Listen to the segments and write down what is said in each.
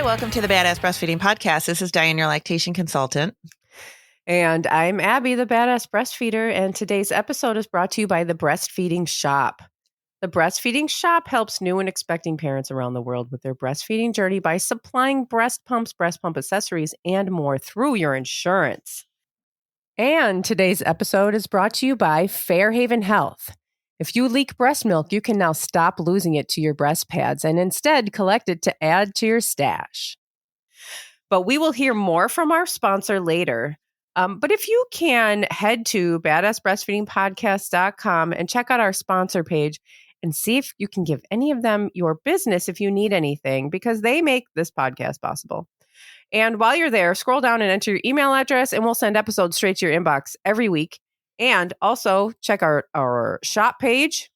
Hi, welcome to the Badass Breastfeeding Podcast. This is Dianne, your lactation consultant. And I'm Abby, the Badass Breastfeeder. And today's episode is brought to you by the Breastfeeding Shop. The Breastfeeding Shop helps new and expecting parents around the world with their breastfeeding journey by supplying breast pumps, breast pump accessories, and more through your insurance. And today's episode is brought to you by Fairhaven Health. If you leak breast milk, you can now stop losing it to your breast pads and instead collect it to add to your stash. But we will hear more from our sponsor later. But if you can, head to badassbreastfeedingpodcast.com and check out our sponsor page and see if you can give any of them your business if you need anything, because they make this podcast possible. And while you're there, scroll down and enter your email address, and we'll send episodes straight to your inbox every week. And also check our shop page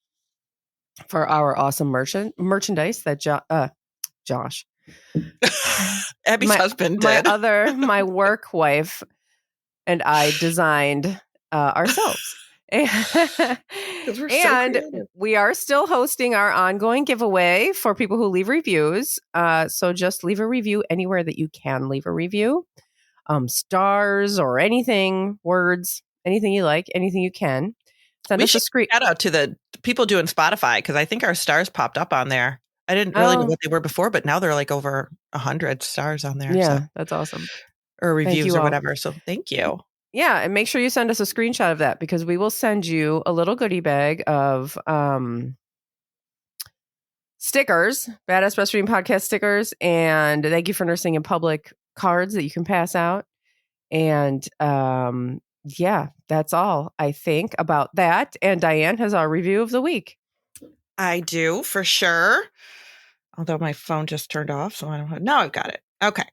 for our awesome merchandise that Josh, Abby's husband did. My work wife and I designed ourselves. And we are still hosting our ongoing giveaway for people who leave reviews. So just leave a review anywhere that you can leave a review. Stars or anything, words, anything you like, anything you can. Send us a screen. Shout out to the people doing Spotify, because I think our stars popped up on there. I didn't really know what they were before, but now they're like over 100 stars on there. Yeah, so. That's awesome. Or reviews or whatever. So thank you. Yeah, and make sure you send us a screenshot of that, because we will send you a little goodie bag of stickers, Badass Breastfeeding Podcast stickers, and Thank You for Nursing in Public cards that you can pass out. And yeah, that's all I think about that. And Dianne has our review of the week. I do, for sure. Although my phone just turned off, so I don't know. Now I've got it. Okay.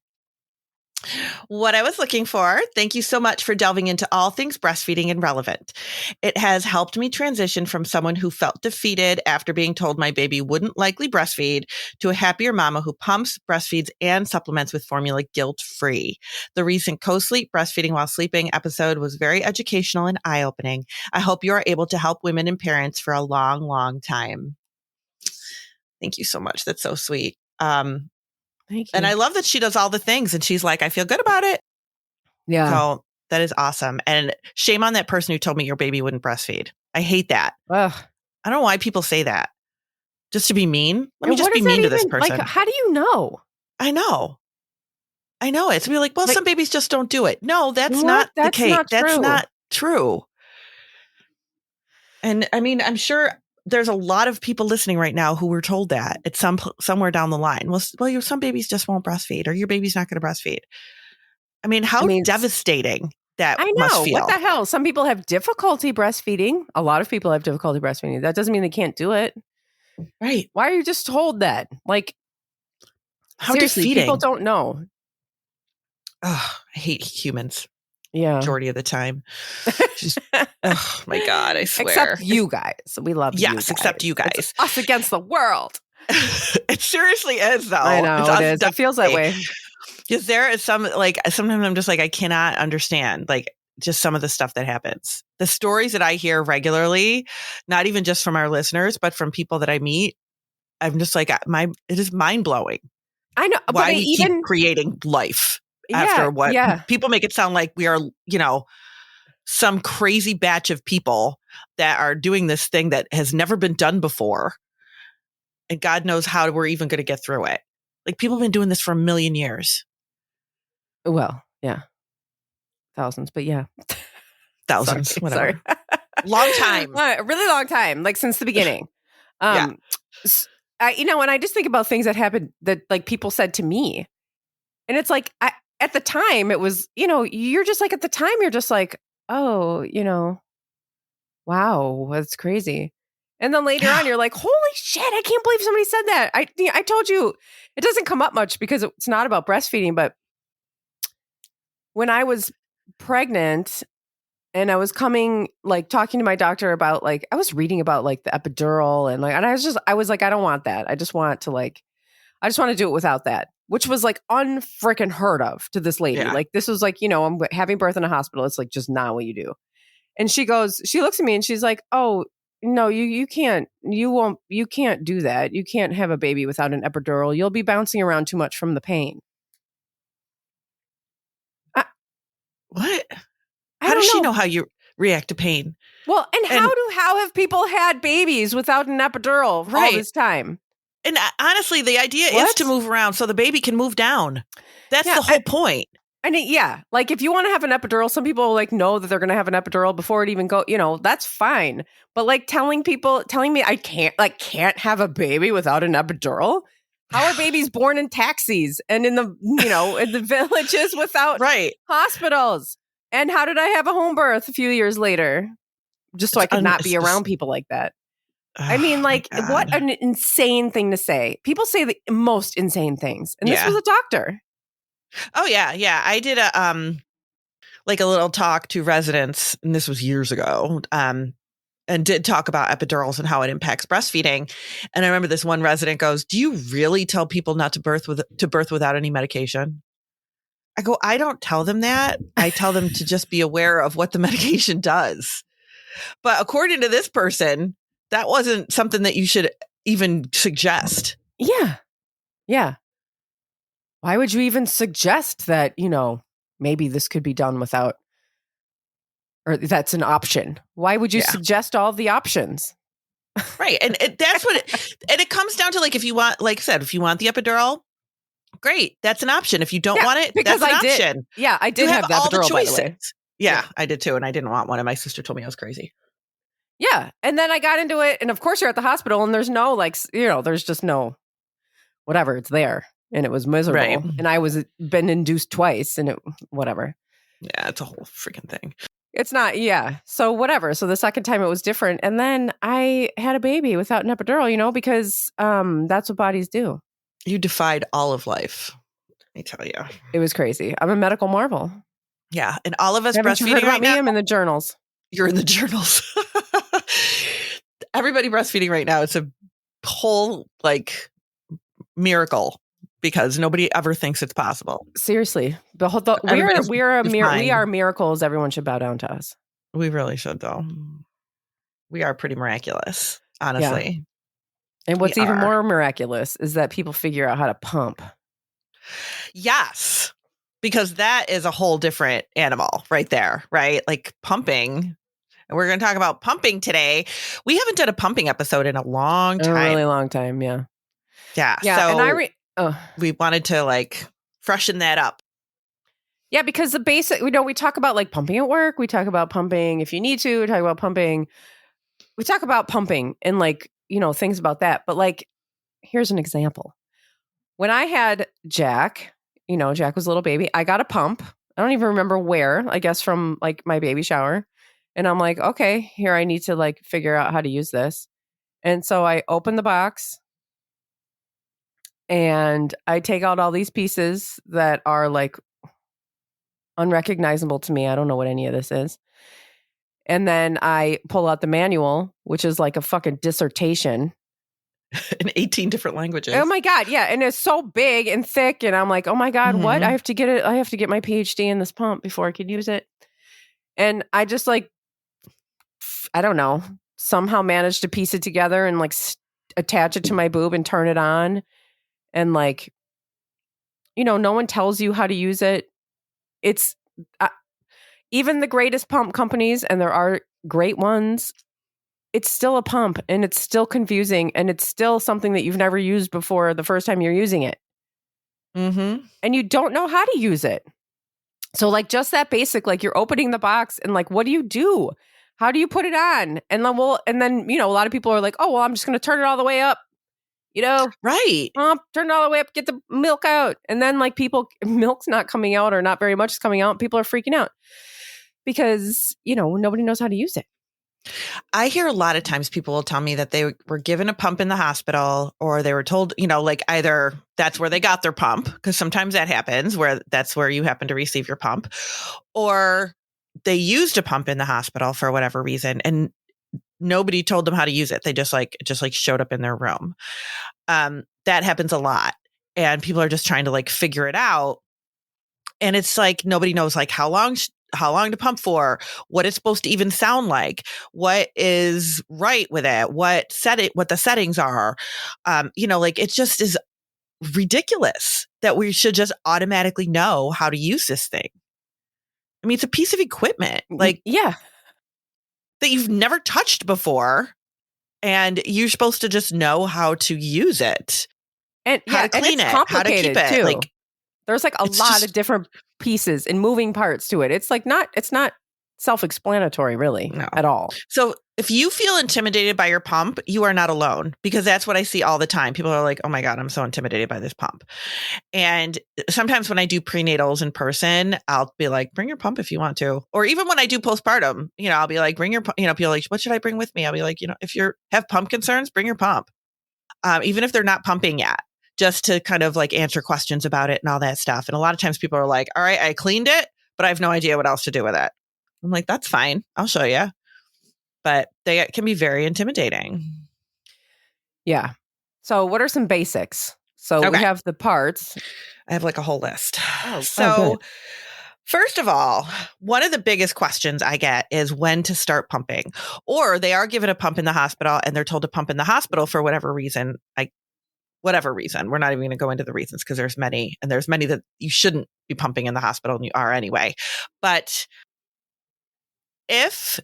What I was looking for, thank you so much for delving into all things breastfeeding and relevant. It has helped me transition from someone who felt defeated after being told my baby wouldn't likely breastfeed to a happier mama who pumps, breastfeeds, and supplements with formula guilt-free. The recent Co-Sleep Breastfeeding While Sleeping episode was very educational and eye-opening. I hope you are able to help women and parents for a long, long time. Thank you so much. That's so sweet. Thank you. And I love that she does all the things and she's like, I feel good about it. Yeah. So that is awesome. And shame on that person who told me your baby wouldn't breastfeed. I hate that. Ugh. I don't know why people say that. Just to be mean? Let me just be mean to this person. Like, how do you know? I know. It's be like, well, some babies just don't do it. No, that's not the case. That's not true. And I mean, I'm sure there's a lot of people listening right now who were told that at somewhere down the line. Well, some babies just won't breastfeed, or your baby's not going to breastfeed. I mean, how devastating that must feel. What the hell? Some people have difficulty breastfeeding. A lot of people have difficulty breastfeeding. That doesn't mean they can't do it. Right. Why are you just told that? Like, how seriously, defeating. people don't know. Oh, I hate humans. Yeah. Majority of the time. Just, oh my God, I swear. Except you guys. We love you guys. Yes, except you guys. It's us against the world. It seriously is, though. I know, it is. It feels that way. Because there is some, like, sometimes I'm just like, I cannot understand, like, just some of the stuff that happens. The stories that I hear regularly, not even just from our listeners, but from people that I meet, I'm just like, it is mind-blowing. I know. Why we keep creating life. After what people make it sound like we are, some crazy batch of people that are doing this thing that has never been done before. And God knows how we're even going to get through it. Like, people have been doing this for 1 million years. Well, yeah. Thousands, but yeah. Thousands, whatever. Sorry. Long time. Really long time, like since the beginning. And I just think about things that happened that, like, people said to me. And it's like, at the time, it was, you're just like, at the time, you're just like, oh, wow, that's crazy. And then later on, you're like, holy shit, I can't believe somebody said that. I told you, it doesn't come up much because it's not about breastfeeding. But when I was pregnant and I was talking to my doctor about, like, I was reading about, like, the epidural and I was like, I don't want that. I just want to do it without that. Which was, like, unfrickin' heard of to this lady. Yeah. Like, this was like, I'm having birth in a hospital. It's like just not what you do. And she looks at me and she's like, oh, no, you can't. You can't do that. You can't have a baby without an epidural. You'll be bouncing around too much from the pain. What? I How don't does she know. know how you react to pain? Well, and how have people had babies without an epidural all Right. this time? And honestly, the idea is What? to move around so the baby can move down. That's Yeah, the whole point. And like if you want to have an epidural, some people like know that they're going to have an epidural before it even go, that's fine. But like telling me I can't have a baby without an epidural. How are babies born in taxis and in the, in the villages without Right. hospitals? And how did I have a home birth a few years later? Just so I could not be around people like that. I mean, like, what an insane thing to say. People say the most insane things. And this was a doctor. Oh, yeah. Yeah. I did a little talk to residents, and this was years ago, and did talk about epidurals and how it impacts breastfeeding. And I remember this one resident goes, "Do you really tell people not to birth without any medication?" I go, "I don't tell them that. I tell them to just be aware of what the medication does." But according to this person, that wasn't something that you should even suggest. Yeah. Yeah. Why would you even suggest that, maybe this could be done without, or that's an option? Why would you suggest all the options? Right. And that's what it comes down to. Like, if you want, like I said, if you want the epidural, great. That's an option. If you don't want it, that's an option. Yeah, I did have the all epidural, the choices. by the way. Yeah, I did too. And I didn't want one. And my sister told me I was crazy. Yeah. And then I got into it. And of course, you're at the hospital and there's no, there's just no whatever. It's there. And it was miserable. Right. And I was been induced twice and whatever. Yeah, it's a whole freaking thing. It's not. Yeah. So whatever. So the second time it was different. And then I had a baby without an epidural, because that's what bodies do. You defied all of life. Let me tell you. It was crazy. I'm a medical marvel. Yeah. And all of us Haven't breastfeeding you heard about right me? now. I'm in the journals. You're in the journals. Everybody breastfeeding right now. It's a whole miracle because nobody ever thinks it's possible. Seriously. We are miracles. Everyone should bow down to us. We really should, though. We are pretty miraculous, honestly. Yeah. And what's even more miraculous is that people figure out how to pump. Yes. Because that is a whole different animal right there, right? Like pumping. And we're going to talk about pumping today. We haven't done a pumping episode in a long time. A really long time, yeah. Yeah. Yeah. So we wanted to freshen that up. Yeah, because the basic, we talk about pumping at work. We talk about pumping if you need to. We talk about pumping. We talk about pumping and things about that. But here's an example. When I had Jack, Jack was a little baby. I got a pump. I don't even remember where, I guess from my baby shower. And I'm like, okay, here I need to figure out how to use this. And so I open the box and I take out all these pieces that are unrecognizable to me. I don't know what any of this is. And then I pull out the manual, which is like a fucking dissertation. In 18 different languages. Oh my God. Yeah. And it's so big and thick. And I'm like, oh my God, what? I have to get it. I have to get my PhD in this pump before I can use it. And I just I don't know, somehow managed to piece it together and attach it to my boob and turn it on. And no one tells you how to use it. It's even the greatest pump companies, and there are great ones, it's still a pump and it's still confusing and it's still something that you've never used before the first time you're using it. Mm-hmm. And you don't know how to use it. So just that basic, you're opening the box and what do you do? How do you put it on? And then a lot of people are like, oh, well, I'm just going to turn it all the way up. Right. Turn it all the way up, get the milk out. And then milk's not coming out or not very much is coming out. People are freaking out because, nobody knows how to use it. I hear a lot of times people will tell me that they were given a pump in the hospital or they were told, either that's where they got their pump, because sometimes that happens where that's where you happen to receive your pump, or they used a pump in the hospital for whatever reason and nobody told them how to use it. They just showed up in their room. That happens a lot. And people are just trying to figure it out. And it's nobody knows how long how long to pump for, what it's supposed to even sound like, what is right with it, what the settings are. Like it just is ridiculous that we should just automatically know how to use this thing. I mean, it's a piece of equipment like yeah, that you've never touched before, and you're supposed to just know how to use it, and how to clean it's it, how to keep complicated it. too. Like there's like a lot of different pieces and moving parts to it. It's not self-explanatory really at all. So if you feel intimidated by your pump, you are not alone, because that's what I see all the time. People are like, oh my God, I'm so intimidated by this pump. And sometimes when I do prenatals in person, I'll be like, bring your pump if you want to. Or even when I do postpartum, I'll be like, bring your, people are like, what should I bring with me? I'll be like, if you have pump concerns, bring your pump. Even if they're not pumping yet, just to kind of like answer questions about it and all that stuff. And a lot of times people are like, all right, I cleaned it, but I have no idea what else to do with it. I'm like, that's fine. I'll show you. But they can be very intimidating. Yeah. So what are some basics? So we have the parts. I have like a whole list. Good. First of all, one of the biggest questions I get is when to start pumping. Or they are given a pump in the hospital and they're told to pump in the hospital for whatever reason. Whatever reason. We're not even going to go into the reasons because there's many that you shouldn't be pumping in the hospital and you are anyway. But if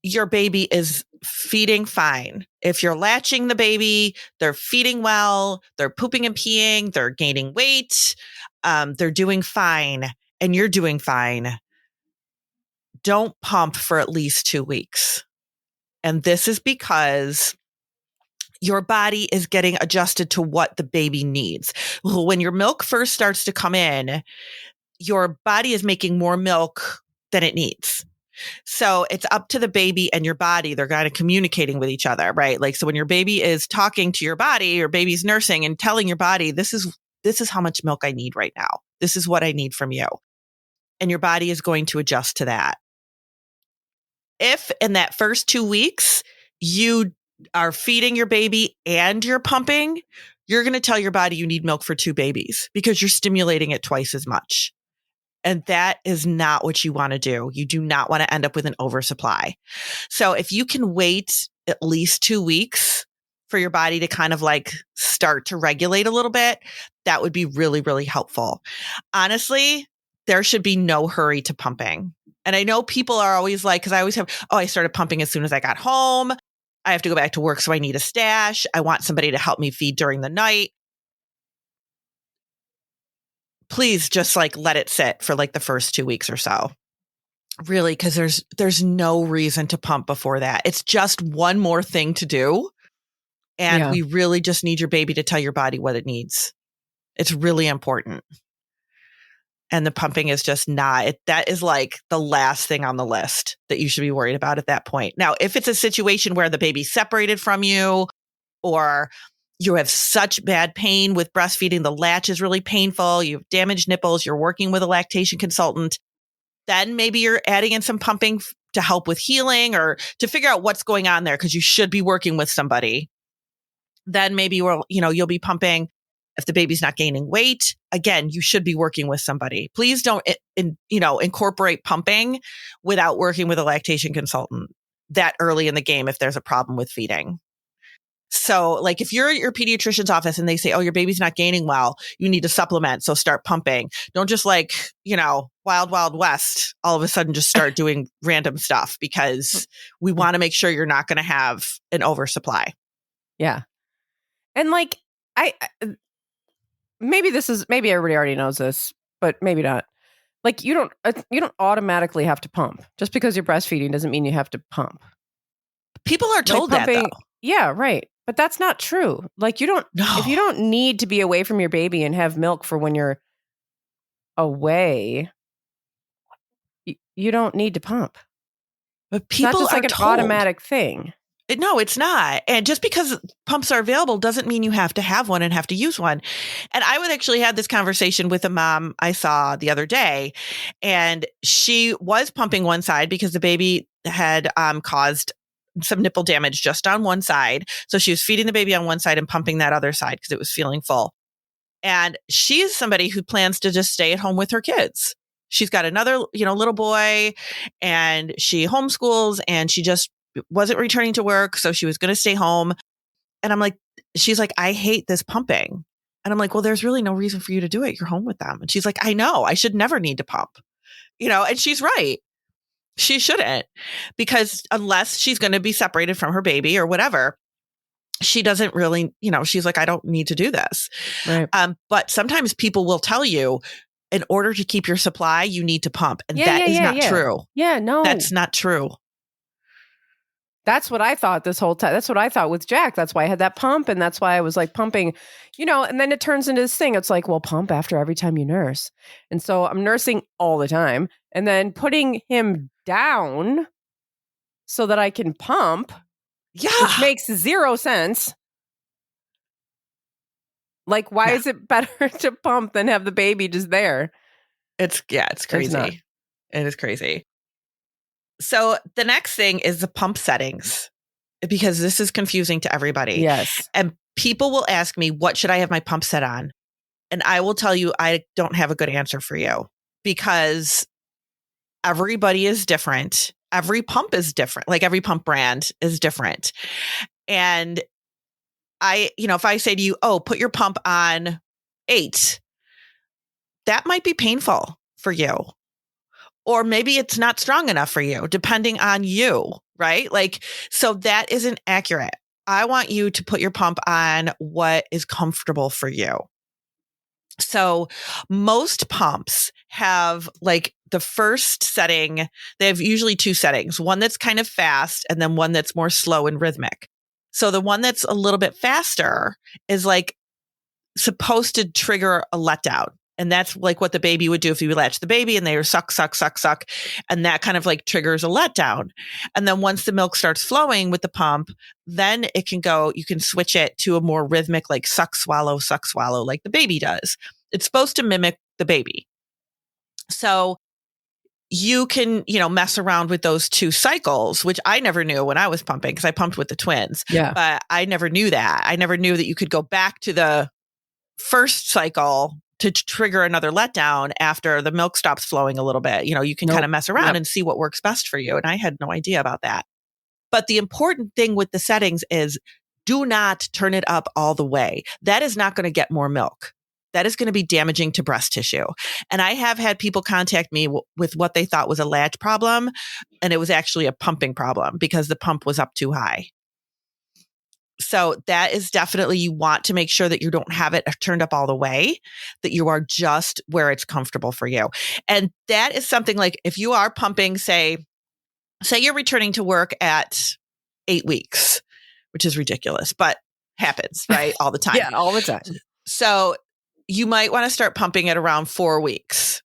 your baby is feeding fine, if you're latching the baby, they're feeding well, they're pooping and peeing, they're gaining weight, they're doing fine, and you're doing fine, don't pump for at least 2 weeks. And this is because your body is getting adjusted to what the baby needs. When your milk first starts to come in, your body is making more milk than it needs. So it's up to the baby and your body. They're kind of communicating with each other, right? Like, so when your baby is talking to your body, your baby's nursing and telling your body, this is how much milk I need right now. This is what I need from you. And your body is going to adjust to that. If in that first 2 weeks, you are feeding your baby and you're pumping, you're going to tell your body you need milk for 2 babies because you're stimulating it twice as much. And that is not what you want to do. You do not want to end up with an oversupply. So if you can wait at least 2 weeks for your body to kind of like start to regulate a little bit, that would be really, really helpful. Honestly, there should be no hurry to pumping. And I know people are always like, because I always have, I started pumping as soon as I got home. I have to go back to work, so I need a stash. I want somebody to help me feed during the night. Please just like let it sit for like the first 2 weeks or so. Really, because there's no reason to pump before that. It's just one more thing to do. And we really just need your baby to tell your body what it needs. It's really important. And the pumping is just not, that is like the last thing on the list that you should be worried about at that point. Now, if it's a situation where the baby's separated from you, or you have such bad pain with breastfeeding, the latch is really painful, you have damaged nipples, you're working with a lactation consultant, then maybe you're adding in some pumping to help with healing or to figure out what's going on there, because you should be working with somebody. Then maybe you'll be pumping. If the baby's not gaining weight, again, you should be working with somebody. Please don't, incorporate pumping without working with a lactation consultant that early in the game if there's a problem with feeding. So like if you're at your pediatrician's office and they say, oh, your baby's not gaining well, you need to supplement, so start pumping. Don't just like, wild, wild west, all of a sudden just start doing random stuff, because we want to make sure you're not going to have an oversupply. Yeah. And like, maybe everybody already knows this, but maybe not. Like you don't automatically have to pump. Just because you're breastfeeding doesn't mean you have to pump. People are told that though. Yeah, right. But that's not true. Like if you don't need to be away from your baby and have milk for when you're away, you don't need to pump. But people it's not just like an told. automatic thing. No, it's not. And just because pumps are available doesn't mean you have to have one and have to use one. And I would actually have this conversation with a mom I saw the other day, and she was pumping one side because the baby had caused some nipple damage just on one side. So she was feeding the baby on one side and pumping that other side because it was feeling full. And she's somebody who plans to just stay at home with her kids. She's got another, little boy, and she homeschools, and she just wasn't returning to work. So she was going to stay home. And I'm like, she's like, I hate this pumping. And I'm like, well, there's really no reason for you to do it. You're home with them. And she's like, I know, I should never need to pump, and she's right. She shouldn't, because unless she's going to be separated from her baby or whatever, she doesn't really, she's like, I don't need to do this. Right. But sometimes people will tell you, in order to keep your supply, you need to pump. And that is not true. Yeah, no. That's not true. That's what I thought this whole time. That's what I thought with Jack. That's why I had that pump. And that's why I was like pumping, and then it turns into this thing. It's like, well, pump after every time you nurse. And so I'm nursing all the time and then putting him down so that I can pump. Yeah. Which makes zero sense. Like, why is it better to pump than have the baby just there? It's crazy. It is crazy. So the next thing is the pump settings, because this is confusing to everybody. Yes. And people will ask me, what should I have my pump set on? And I will tell you, I don't have a good answer for you, because everybody is different. Every pump is different. Like every pump brand is different. And if I say to you, oh, put your pump on 8, that might be painful for you. Or maybe it's not strong enough for you, depending on you, right? Like, so that isn't accurate. I want you to put your pump on what is comfortable for you. So most pumps have like the first setting, they have usually 2 settings, one that's kind of fast and then one that's more slow and rhythmic. So the one that's a little bit faster is like supposed to trigger a letdown. And that's like what the baby would do if you latch the baby and they are suck, suck, suck, suck. And that kind of like triggers a letdown. And then once the milk starts flowing with the pump, then it can go, you can switch it to a more rhythmic, like suck, swallow, like the baby does. It's supposed to mimic the baby. So you can, mess around with those 2 cycles, which I never knew when I was pumping, because I pumped with the twins. Yeah. But I never knew that. I never knew that you could go back to the first cycle to trigger another letdown after the milk stops flowing a little bit. You can kind of mess around and see what works best for you. And I had no idea about that. But the important thing with the settings is, do not turn it up all the way. That is not going to get more milk. That is going to be damaging to breast tissue. And I have had people contact me with what they thought was a latch problem, and it was actually a pumping problem because the pump was up too high. So that is definitely, you want to make sure that you don't have it turned up all the way, that you are just where it's comfortable for you. And that is something like, if you are pumping, say you're returning to work at 8 weeks, which is ridiculous, but happens, right? All the time. Yeah, all the time. So you might want to start pumping at around 4 weeks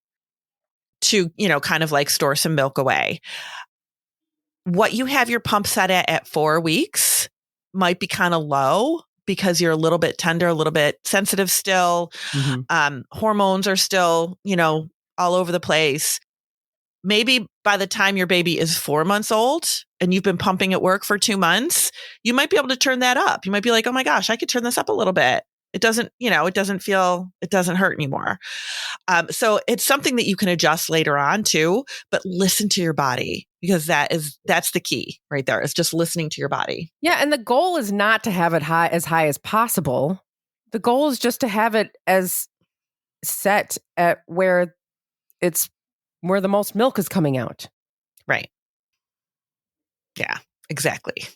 to, kind of like store some milk away. What you have your pump set at 4 weeks might be kind of low, because you're a little bit tender, a little bit sensitive still. Mm-hmm. Hormones are still, all over the place. Maybe by the time your baby is 4 months old and you've been pumping at work for 2 months, you might be able to turn that up. You might be like, oh my gosh, I could turn this up a little bit. It doesn't hurt anymore. So it's something that you can adjust later on too, but listen to your body, because that's the key right there, is just listening to your body. Yeah. And the goal is not to have it as high as possible. The goal is just to have it as set at where the most milk is coming out. Right. Yeah, exactly.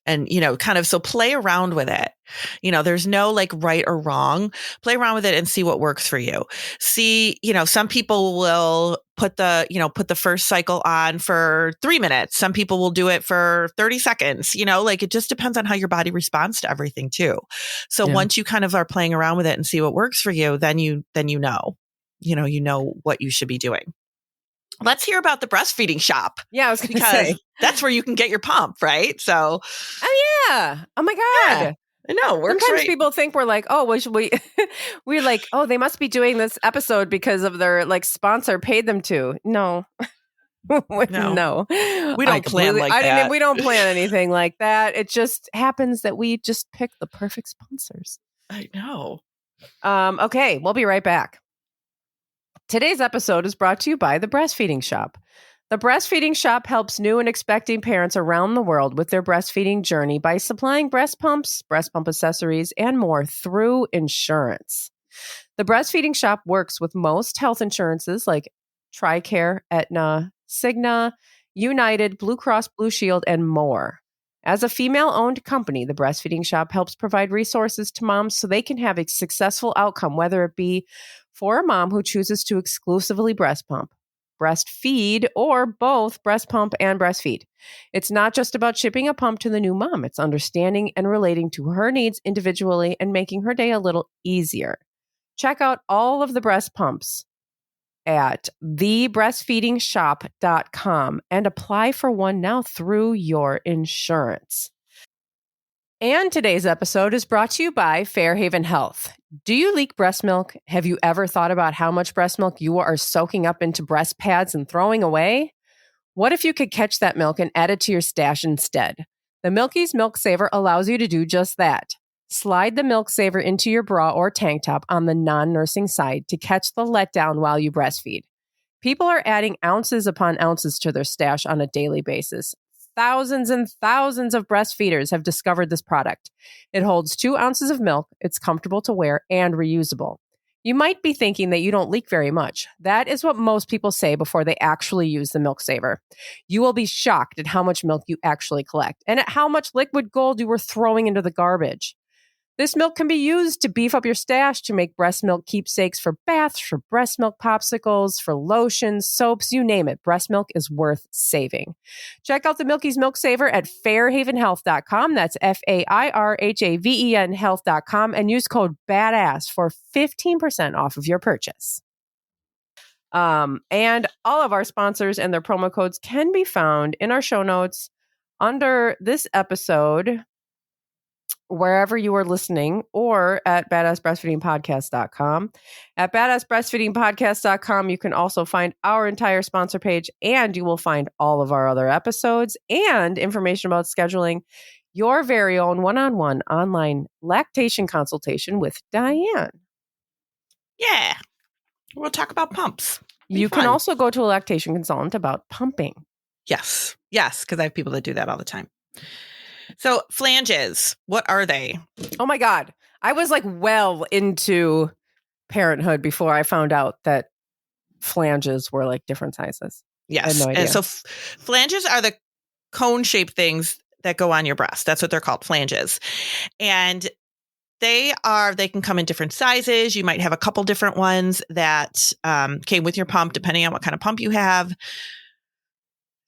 And, kind of, so play around with it. There's no like right or wrong. Play around with it and see what works for you. See, some people will put the first cycle on for 3 minutes. Some people will do it for 30 seconds, like it just depends on how your body responds to everything too. So once you kind of are playing around with it and see what works for you, then you know what you should be doing. Let's hear about the breastfeeding shop. Yeah, I was going to say. That's where you can get your pump, right? So. Oh, yeah. Oh, my God. Yeah, I know. Works Sometimes right. people think we're like, oh, we're like, oh, they must be doing this episode because of their like sponsor paid them to. No. No. We don't plan like that. We don't plan anything like that. It just happens that we just pick the perfect sponsors. I know. Okay, we'll be right back. Today's episode is brought to you by The Breastfeeding Shop. The Breastfeeding Shop helps new and expecting parents around the world with their breastfeeding journey by supplying breast pumps, breast pump accessories, and more through insurance. The Breastfeeding Shop works with most health insurances like TRICARE, Aetna, Cigna, United, Blue Cross Blue Shield, and more. As a female-owned company, the Breastfeeding Shop helps provide resources to moms so they can have a successful outcome, whether it be for a mom who chooses to exclusively breast pump, breastfeed, or both breast pump and breastfeed. It's not just about shipping a pump to the new mom. It's understanding and relating to her needs individually and making her day a little easier. Check out all of the breast pumps at thebreastfeedingshop.com and apply for one now through your insurance. And today's episode is brought to you by Fairhaven Health. Do you leak breast milk? Have you ever thought about how much breast milk you are soaking up into breast pads and throwing away? What if you could catch that milk and add it to your stash instead? The Milky's Milk Saver allows you to do just that. Slide the Milk Saver into your bra or tank top on the non-nursing side to catch the letdown while you breastfeed. People are adding ounces upon ounces to their stash on a daily basis. Thousands and thousands of breastfeeders have discovered this product. It holds 2 ounces of milk, it's comfortable to wear, and reusable. You might be thinking that you don't leak very much. That is what most people say before they actually use the Milk Saver. You will be shocked at how much milk you actually collect and at how much liquid gold you were throwing into the garbage. This milk can be used to beef up your stash, to make breast milk keepsakes for baths, for breast milk popsicles, for lotions, soaps, you name it. Breast milk is worth saving. Check out the Milky's Milk Saver at fairhavenhealth.com. That's FAIRHAVEN health.com and use code BADASS for 15% off of your purchase. And all of our sponsors and their promo codes can be found in our show notes under this episode, wherever you are listening, or at badassbreastfeedingpodcast.com. At badassbreastfeedingpodcast.com, you can also find our entire sponsor page, and you will find all of our other episodes and information about scheduling your very own one-on-one online lactation consultation with Dianne. Yeah. We'll talk about pumps. You can also go to a lactation consultant about pumping. Yes. Yes, because I have people that do that all the time. So flanges, what are they? Oh my God. I was like well into parenthood before I found out that flanges were like different sizes. Yes. I had no idea. And so flanges are the cone-shaped things that go on your breast. That's what they're called, flanges. And they can come in different sizes. You might have a couple different ones that came with your pump, depending on what kind of pump you have.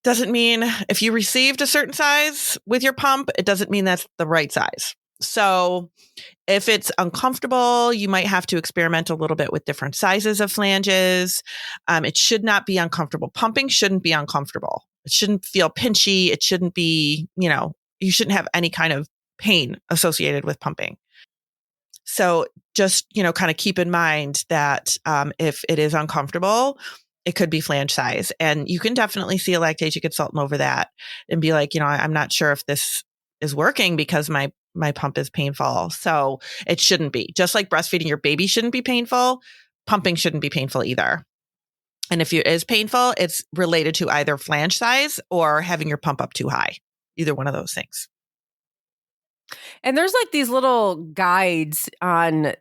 Doesn't mean if you received a certain size with your pump, it doesn't mean that's the right size. So if it's uncomfortable, you might have to experiment a little bit with different sizes of flanges. It should not be uncomfortable. Pumping shouldn't be uncomfortable. It shouldn't feel pinchy. It shouldn't be, you shouldn't have any kind of pain associated with pumping. So just, kind of keep in mind that if it is uncomfortable, it could be flange size. And you can definitely see a lactation consultant over that and be like, I'm not sure if this is working because my pump is painful. So it shouldn't be. Just like breastfeeding your baby shouldn't be painful, pumping shouldn't be painful either. And if it is painful, it's related to either flange size or having your pump up too high. Either one of those things. And there's like these little guides on,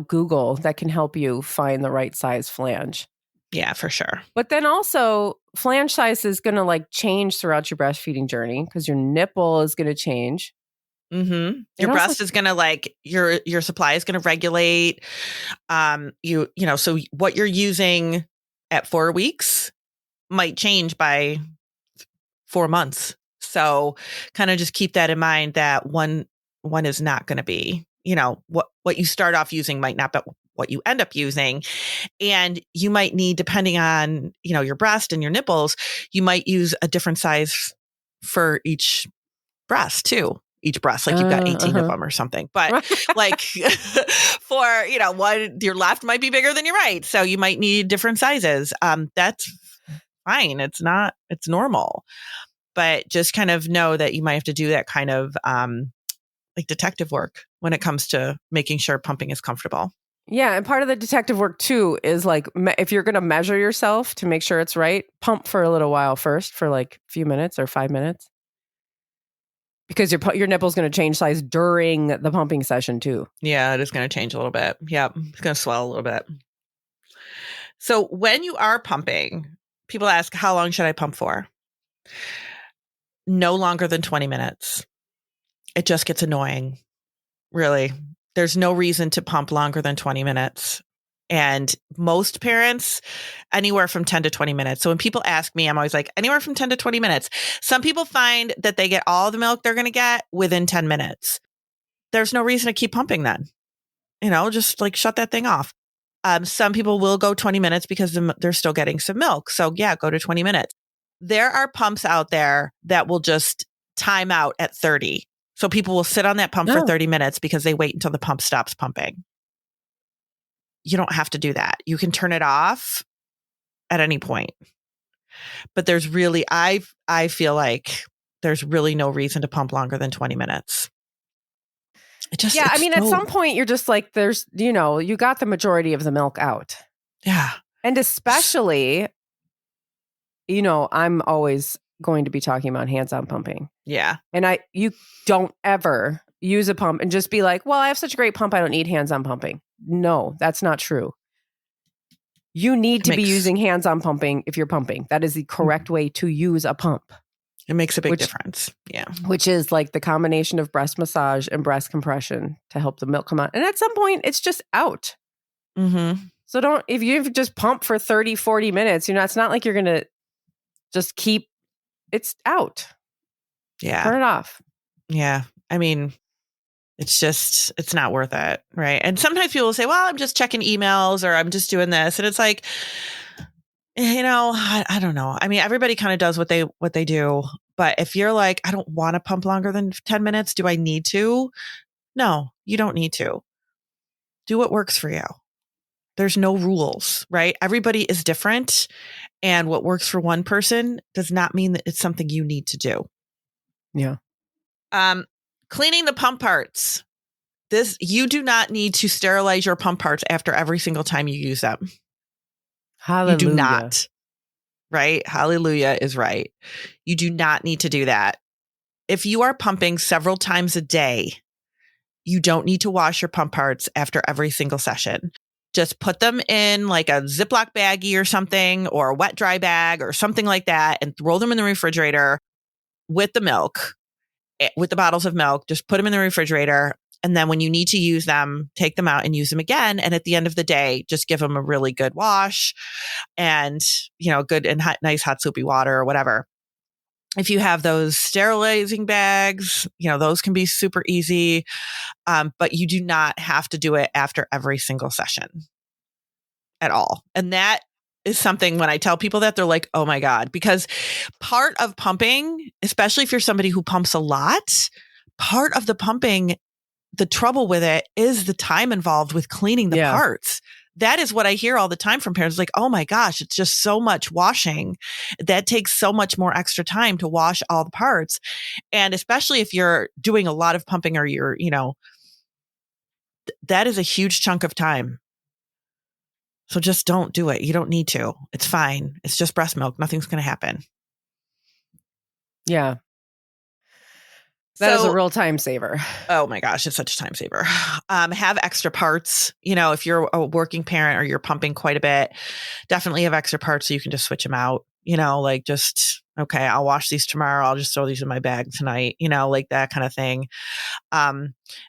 Google that can help you find the right size flange. Yeah, for sure. But then also flange size is going to like change throughout your breastfeeding journey because your nipple is going to change. Mm-hmm. Your breast is going to your supply is going to regulate. So what you're using at 4 weeks might change by 4 months. So kind of just keep that in mind that one is not going to be, what you start off using might not be what you end up using. And you might need, depending on, your breast and your nipples, you might use a different size for each breast too. Each breast, like you've got 18 of them or something. But like for, one, your left might be bigger than your right. So you might need different sizes. That's fine. It's normal. But just kind of know that you might have to do that kind of like detective work when it comes to making sure pumping is comfortable. Yeah. And part of the detective work too is like, if you're going to measure yourself to make sure it's right, pump for a little while first for like a few minutes or 5 minutes. Because your nipple's going to change size during the pumping session too. Yeah, it is going to change a little bit. Yep. It's going to swell a little bit. So when you are pumping, people ask, how long should I pump for? No longer than 20 minutes. It just gets annoying. Really. There's no reason to pump longer than 20 minutes. And most parents, anywhere from 10 to 20 minutes. So when people ask me, I'm always like, anywhere from 10 to 20 minutes. Some people find that they get all the milk they're going to get within 10 minutes. There's no reason to keep pumping then. Just like shut that thing off. Some people will go 20 minutes because they're still getting some milk. So yeah, go to 20 minutes. There are pumps out there that will just time out at 30. So people will sit on that pump for 30 minutes because they wait until the pump stops pumping. You don't have to do that. You can turn it off at any point. But there's really, I feel like there's really no reason to pump longer than 20 minutes. At some point you're just like, you got the majority of the milk out. Yeah. And especially, I'm always going to be talking about hands-on pumping. Yeah. And you don't ever use a pump and just be like, well, I have such a great pump, I don't need hands-on pumping. No, that's not true. You need to be using hands-on pumping if you're pumping. That is the correct way to use a pump. It makes a big difference. Yeah. Which is like the combination of breast massage and breast compression to help the milk come out. And at some point, it's just out. Mm-hmm. So if you just pump for 30, 40 minutes, it's not like you're going to just keep, it's out. Yeah. Turn it off. Yeah. I mean, it's not worth it. Right. And sometimes people will say, well, I'm just checking emails or I'm just doing this. And it's like, I don't know. I mean, everybody kind of does what they do. But if you're like, I don't want to pump longer than 10 minutes, do I need to? No, you don't need to. Do what works for you. There's no rules, right? Everybody is different. And what works for one person does not mean that it's something you need to do. Yeah. Cleaning the pump parts. You do not need to sterilize your pump parts after every single time you use them. Hallelujah. You do not. Right? Hallelujah is right. You do not need to do that. If you are pumping several times a day, you don't need to wash your pump parts after every single session. Just put them in like a Ziploc baggie or something, or a wet dry bag or something like that, and throw them in the refrigerator with the milk, with the bottles of milk. Just put them in the refrigerator. And then when you need to use them, take them out and use them again. And at the end of the day, just give them a really good wash and, good and nice hot soapy water or whatever. If you have those sterilizing bags, those can be super easy. But you do not have to do it after every single session at all. And that is something when I tell people that, they're like, oh my God, because part of pumping, especially if you're somebody who pumps a lot, part of the pumping, the trouble with it is the time involved with cleaning the parts. That is what I hear all the time from parents, like, oh my gosh, it's just so much washing. That takes so much more extra time to wash all the parts. And especially if you're doing a lot of pumping or you're, that is a huge chunk of time. So just don't do it. You don't need to. It's fine. It's just breast milk. Nothing's going to happen. Yeah. That is a real time saver. Oh my gosh, it's such a time saver. Have extra parts. If you're a working parent or you're pumping quite a bit, definitely have extra parts so you can just switch them out. Okay, I'll wash these tomorrow. I'll just throw these in my bag tonight, like that kind of thing.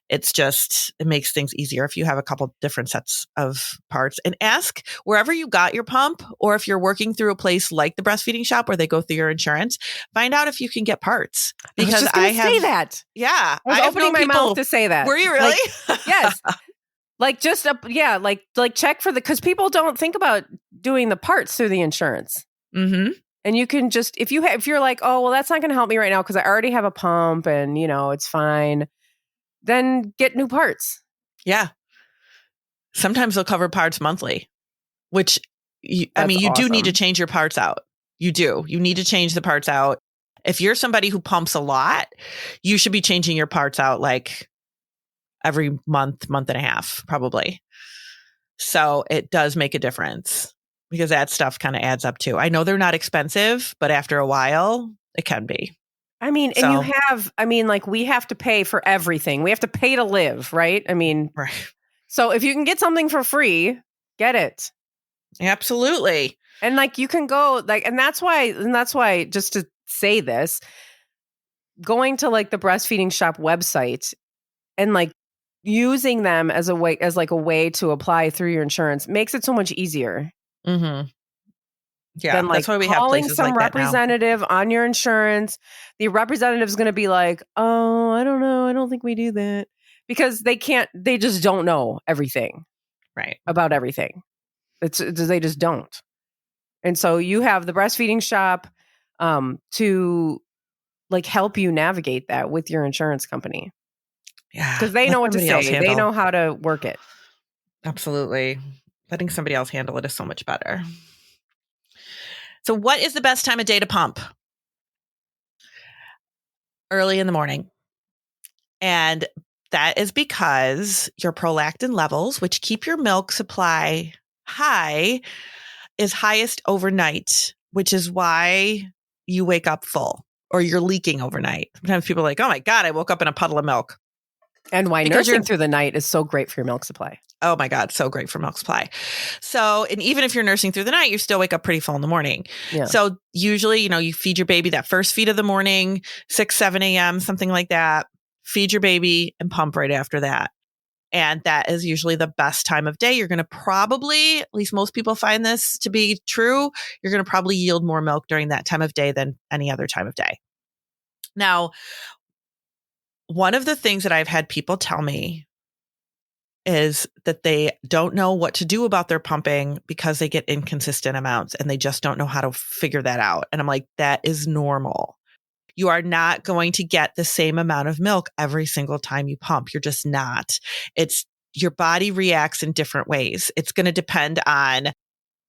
It makes things easier if you have a couple different sets of parts. And ask wherever you got your pump, or if you're working through a place like the breastfeeding shop where they go through your insurance, find out if you can get parts. Because I have say that. Yeah. I was opening my mouth to say that. Were you really? Yes. Like just like check for because people don't think about doing the parts through the insurance. Mm-hmm. And you can just, if you're like, oh, well, that's not going to help me right now because I already have a pump and, it's fine, then get new parts. Yeah. Sometimes they'll cover parts monthly, which, you awesome. do need to change your parts out. You do. You need to change the parts out. If you're somebody who pumps a lot, you should be changing your parts out like every month and a half, probably. So it does make a difference because that stuff kind of adds up too. I know they're not expensive, but after a while, it can be. I mean, and like we have to pay for everything. We have to pay to live, right? I mean, right. So if you can get something for free, get it. Absolutely. And like you can go like, and that's why just to say this, going to like the breastfeeding shop website and like using them as a way to apply through your insurance makes it so much easier. Mm-hmm. Yeah, than like that's why we have calling places some like that now. representative on your insurance. The representative is going to be like, "Oh, I don't know. I don't think we do that," because they just don't know everything right about everything. They just don't. And so you have the breastfeeding shop to like help you navigate that with your insurance company. Yeah, because they know what to say. They know how to work it. Absolutely. Letting somebody else handle it is so much better. So what is the best time of day to pump? Early in the morning. And that is because your prolactin levels, which keep your milk supply high, is highest overnight, which is why you wake up full or you're leaking overnight. Sometimes people are like, oh my God, I woke up in a puddle of milk. And why nursing through the night is so great for your milk supply. Oh my God, so great for milk supply. So, and even if you're nursing through the night, you still wake up pretty full in the morning. Yeah. So usually, you feed your baby that first feed of the morning, 6, 7 a.m., something like that. Feed your baby and pump right after that. And that is usually the best time of day. You're going to probably, at least most people find this to be true, you're going to probably yield more milk during that time of day than any other time of day. Now, one of the things that I've had people tell me is that they don't know what to do about their pumping because they get inconsistent amounts and they just don't know how to figure that out. And I'm like, that is normal. You are not going to get the same amount of milk every single time you pump. You're just not. Your body reacts in different ways. It's going to depend on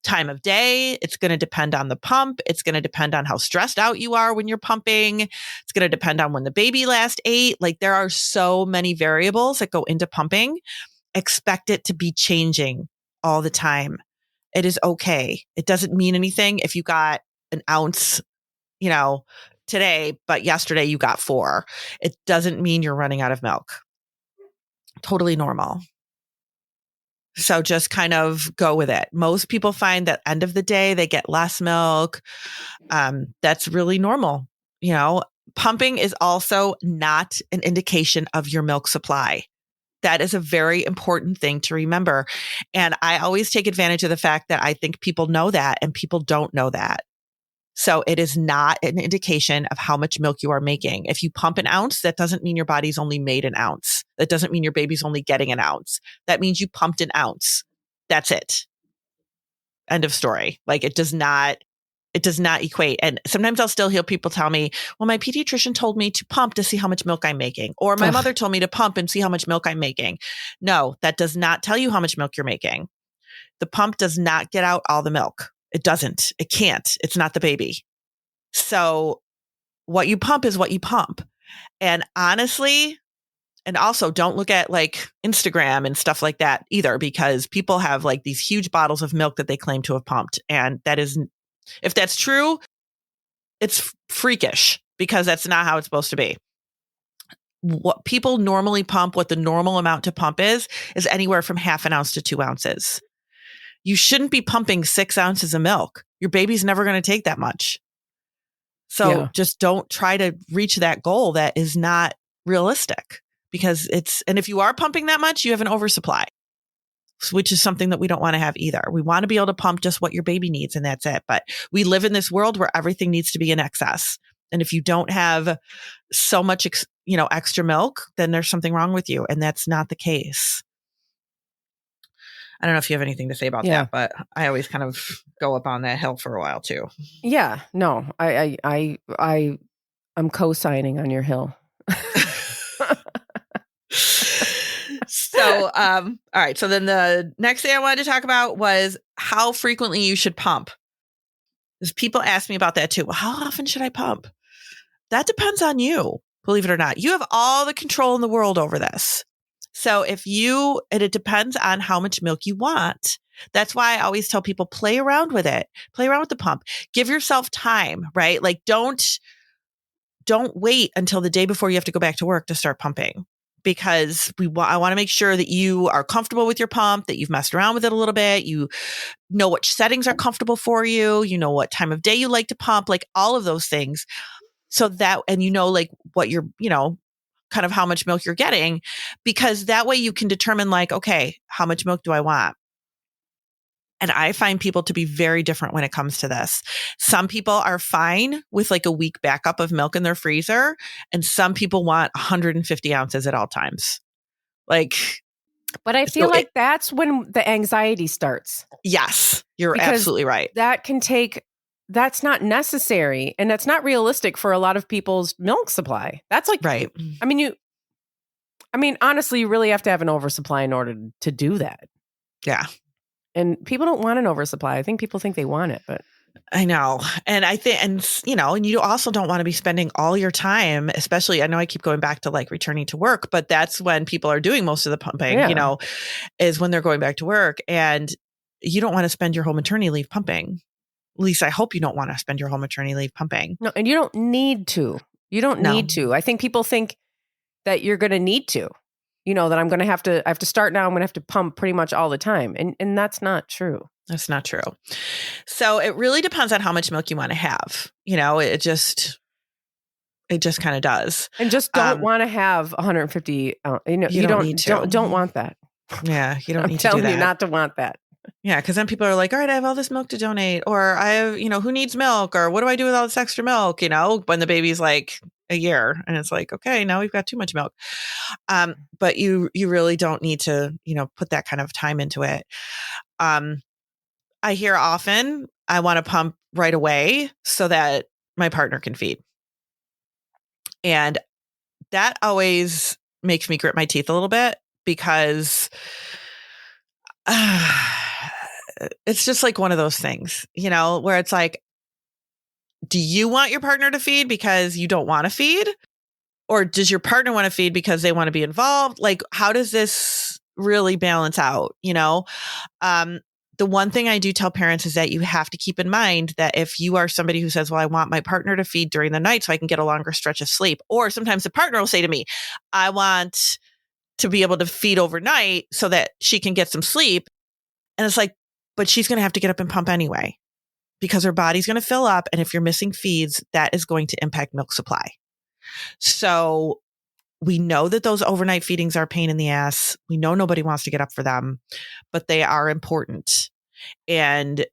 time of day. It's going to depend on the pump. It's going to depend on how stressed out you are when you're pumping. It's going to depend on when the baby last ate. Like there are so many variables that go into pumping. Expect it to be changing all the time. It is okay. It doesn't mean anything if you got an ounce, today, but yesterday you got 4. It doesn't mean you're running out of milk. Totally normal. So just kind of go with it. Most people find that end of the day, they get less milk. That's really normal. Pumping is also not an indication of your milk supply. That is a very important thing to remember. And I always take advantage of the fact that I think people know that and people don't know that. So it is not an indication of how much milk you are making. If you pump an ounce, that doesn't mean your body's only made an ounce. That doesn't mean your baby's only getting an ounce. That means you pumped an ounce. That's it. End of story. Like it does not equate. And sometimes I'll still hear people tell me, well, my pediatrician told me to pump to see how much milk I'm making. Or my mother told me to pump and see how much milk I'm making. No, that does not tell you how much milk you're making. The pump does not get out all the milk. It doesn't. It can't. It's not the baby. So what you pump is what you pump. And honestly, and also don't look at like Instagram and stuff like that either, because people have like these huge bottles of milk that they claim to have pumped. And that is, if that's true, it's freakish because that's not how it's supposed to be. What people normally pump, what the normal amount to pump is anywhere from 1/2 ounce to 2 ounces. You shouldn't be pumping 6 ounces of milk. Your baby's never going to take that much. So just don't try to reach that goal. That is not realistic because and if you are pumping that much, you have an oversupply, which is something that we don't want to have either. We want to be able to pump just what your baby needs and that's it. But we live in this world where everything needs to be in excess. And if you don't have so much, extra milk, then there's something wrong with you. And that's not the case. I don't know if you have anything to say about that, but I always kind of go up on that hill for a while too. Yeah, no, I'm co-signing on your hill. So, all right. So then the next thing I wanted to talk about was how frequently you should pump. Because people ask me about that too. Well, how often should I pump? That depends on you. Believe it or not, you have all the control in the world over this. So and it depends on how much milk you want. That's why I always tell people, play around with it, play around with the pump, give yourself time, right? Like don't wait until the day before you have to go back to work to start pumping, because I want to make sure that you are comfortable with your pump, that you've messed around with it a little bit. You know which settings are comfortable for you. You know what time of day you like to pump, like all of those things. So that, and like what you're, kind of how much milk you're getting, because that way you can determine like, okay, how much milk do I want? And I find people to be very different when it comes to this. Some people are fine with like a week backup of milk in their freezer, and some people want 150 ounces at all times. Like, but I feel like that's when the anxiety starts. Yes, you're absolutely right. That's not necessary, and that's not realistic for a lot of people's milk supply. That's like, right. Honestly, you really have to have an oversupply in order to do that. Yeah. And people don't want an oversupply. I think people think they want it, but I know. And I think, and you also don't want to be spending all your time, especially, I know I keep going back to like returning to work, but that's when people are doing most of the pumping, is when they're going back to work, and you don't want to spend your whole maternity leave pumping. At least I hope you don't want to spend your whole maternity leave pumping. No, and you don't need to. You don't need to. I think people think that you're going to need to. That I have to start now. I'm going to have to pump pretty much all the time. And that's not true. That's not true. So it really depends on how much milk you want to have. It just kind of does. And just don't want to have 150. You don't need to. Don't want that. Yeah, you don't need to do that. I'm telling you not to want that. Yeah, because then people are like, all right, I have all this milk to donate, or I have, who needs milk, or what do I do with all this extra milk, when the baby's like a year, and it's like, okay, now we've got too much milk. But you really don't need to, put that kind of time into it. I hear often, I want to pump right away so that my partner can feed. And that always makes me grit my teeth a little bit, because it's just like one of those things, where it's like, do you want your partner to feed because you don't want to feed? Or does your partner want to feed because they want to be involved? Like, how does this really balance out? The one thing I do tell parents is that you have to keep in mind that if you are somebody who says, well, I want my partner to feed during the night so I can get a longer stretch of sleep, or sometimes the partner will say to me, I want to be able to feed overnight so that she can get some sleep. And it's like, but she's going to have to get up and pump anyway, because her body's going to fill up. And if you're missing feeds, that is going to impact milk supply. So we know that those overnight feedings are a pain in the ass. We know nobody wants to get up for them, but they are important. And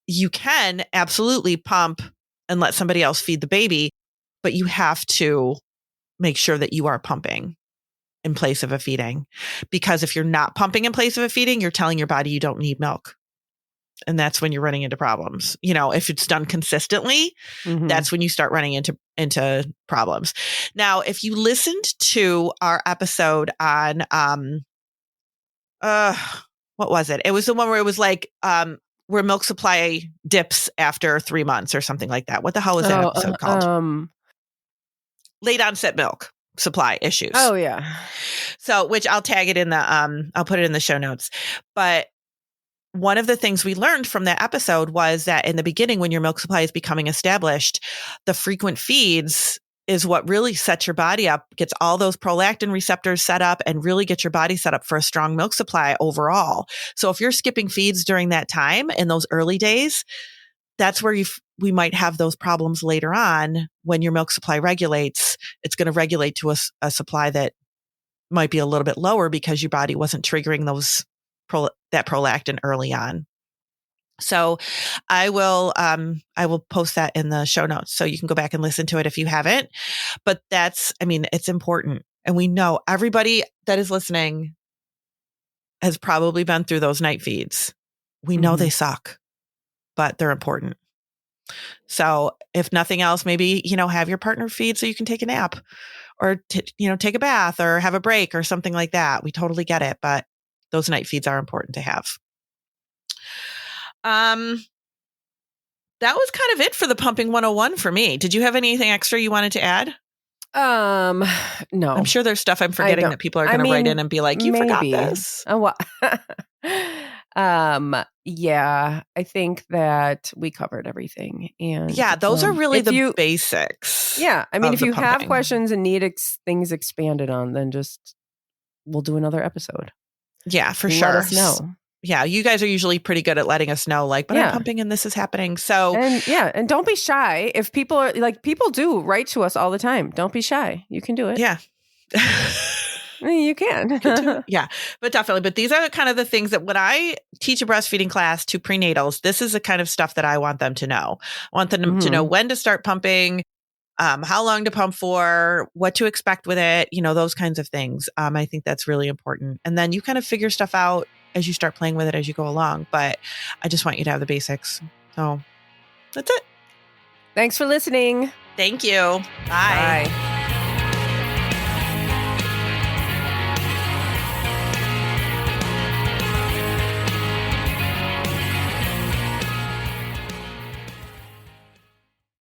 you can absolutely pump and let somebody else feed the baby, but you have to make sure that you are pumping in place of a feeding. Because if you're not pumping in place of a feeding, you're telling your body you don't need milk. And that's when you're running into problems. If it's done consistently, that's when you start running into problems. Now, if you listened to our episode on, what was it? It was the one where it was like, where milk supply dips after 3 months or something like that. What the hell was that episode called? Late onset milk supply issues. Oh yeah. So, which I'll tag it in the, I'll put it in the show notes. But one of the things we learned from that episode was that in the beginning, when your milk supply is becoming established, the frequent feeds is what really sets your body up, gets all those prolactin receptors set up, and really get your body set up for a strong milk supply overall. So if you're skipping feeds during that time in those early days, that's where we might have those problems later on when your milk supply regulates. It's going to regulate to a supply that might be a little bit lower because your body wasn't triggering that prolactin early on. So I will post that in the show notes so you can go back and listen to it if you haven't. But it's important. And we know everybody that is listening has probably been through those night feeds. We know they suck, but they're important. So if nothing else, maybe, have your partner feed so you can take a nap, or, take a bath or have a break or something like that. We totally get it. But those night feeds are important to have. That was kind of it for the Pumping 101 for me. Did you have anything extra you wanted to add? No. I'm sure there's stuff I'm forgetting that people are going to write in and be like, you forgot this. Oh, well. Yeah, I think that we covered everything. And yeah, those are really the basics. Yeah. I mean, if you have questions and need things expanded on, then just we'll do another episode. Yeah, for sure. Let us know. Yeah, you guys are usually pretty good at letting us know, like, but I'm pumping and this is happening. So, and don't be shy. If people are like, people do write to us all the time. Don't be shy. You can do it. Yeah. You can. Yeah, but definitely. But these are kind of the things that when I teach a breastfeeding class to prenatals, this is the kind of stuff that I want them to know. I want them to know when to start pumping, how long to pump for, what to expect with it, those kinds of things. I think that's really important. And then you kind of figure stuff out as you start playing with it as you go along. But I just want you to have the basics. So that's it. Thanks for listening. Thank you. Bye. Bye.